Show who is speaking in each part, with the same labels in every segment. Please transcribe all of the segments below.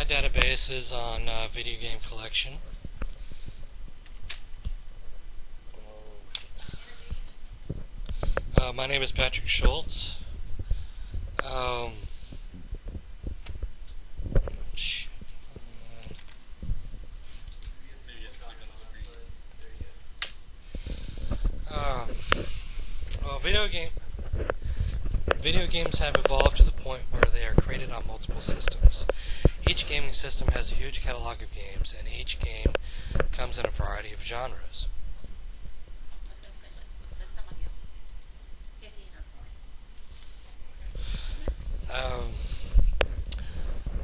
Speaker 1: My database is on video game collection. My name is Patrick Schultz. Well, video games have evolved to the point where they are created on multiple systems. Each gaming system has a huge catalog of games, and each game comes in a variety of genres.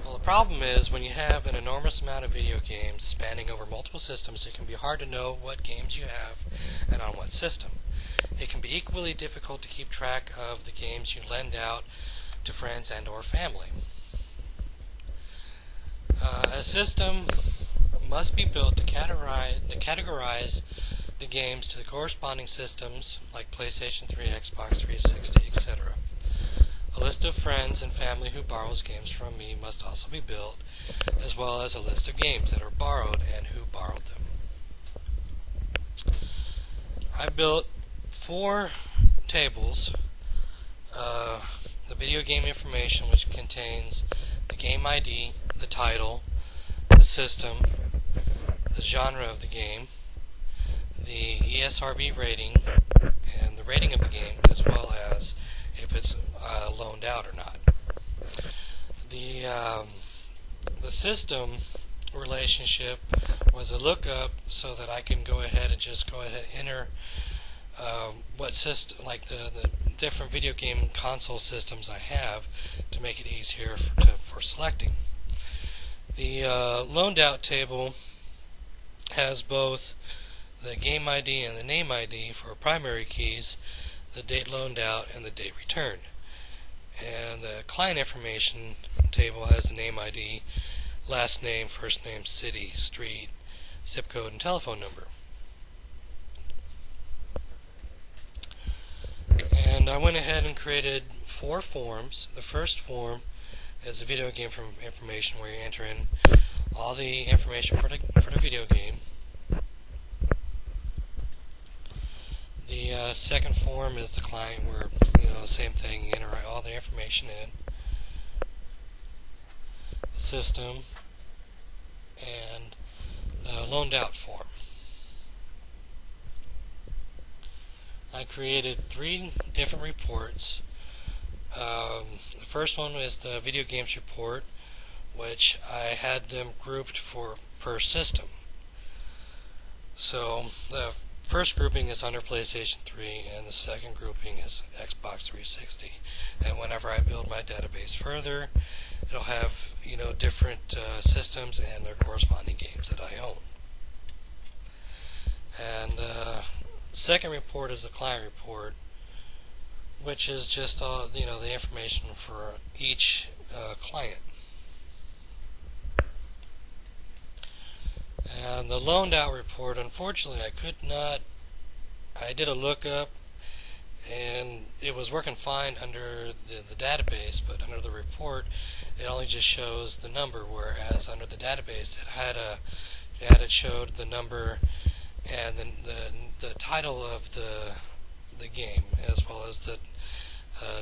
Speaker 1: Well, the problem is when you have an enormous amount of video games spanning over multiple systems, it can be hard to know what games you have and on what system. It can be equally difficult to keep track of the games you lend out to friends and or family. A system must be built to categorize the games to the corresponding systems like PlayStation 3, Xbox 360, etc. A list of friends and family who borrows games from me must also be built, as well as a list of games that are borrowed and who borrowed them. I built 4 tables. The video game information, which contains the game ID, the title, the system, the genre of the game, the ESRB rating, and the rating of the game, as well as if it's loaned out or not. The system relationship was a lookup so that I can go ahead and enter what system, like the different video game console systems I have, to make it easier for selecting. The loaned out table has both the game ID and the name ID for primary keys, the date loaned out, and the date returned. And the client information table has the name ID, last name, first name, city, street, zip code, and telephone number. And I went ahead and created 4 forms. The first form is a video game information, where you enter in all the information for the video game. The second form is the client, where same thing, you enter all the information in. The system and the loaned out form. I created 3 different reports. The first one is the video games report, which I had them grouped per system. So the first grouping is under PlayStation 3, and the second grouping is Xbox 360. And whenever I build my database further, it'll have different systems and their corresponding games that I own. And second report is the client report, which is just all the information for each client. And the loaned out report, unfortunately, I did a lookup, and it was working fine under the database, but under the report, it only just shows the number, whereas under the database, it showed the number and the title of the game, as well as the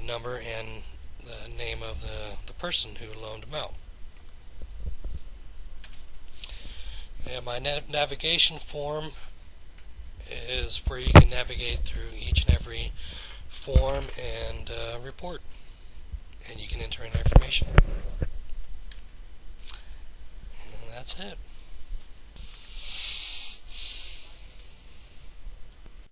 Speaker 1: number and the name of the person who loaned them out. And my navigation form is where you can navigate through each and every form and report, and you can enter in information. And that's it.